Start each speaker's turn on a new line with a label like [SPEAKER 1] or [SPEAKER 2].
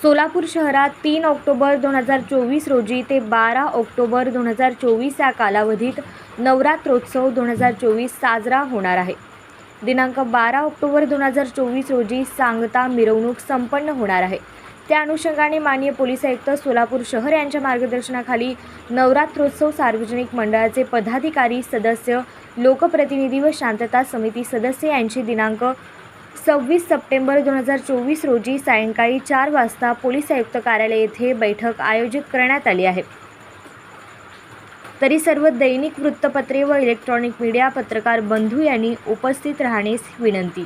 [SPEAKER 1] सोलापूर शहरात 3 ऑक्टोबर 2024 रोजी ते 12 ऑक्टोबर 2024 या कालावधीत नवरात्रोत्सव 2024 साजरा होणार आहे. दिनांक 12 ऑक्टोबर 2024 रोजी सांगता मिरवणूक संपन्न होणार आहे. त्या अनुषंगाने माननीय पोलीस आयुक्त सोलापूर शहर यांच्या मार्गदर्शनाखाली नवरात्रोत्सव सार्वजनिक मंडळाचे पदाधिकारी, सदस्य, लोकप्रतिनिधी व शांतता समिती सदस्य यांची दिनांक 26 सप्टेंबर 2024 रोजी सायंकाळी 4 वाजता पोलीस आयुक्त कार्यालय येथे बैठक आयोजित करण्यात आली आहे. तरी सर्व दैनिक वृत्तपत्रे व इलेक्ट्रॉनिक मीडिया पत्रकार बंधू यांनी उपस्थित राहण्यास विनंती.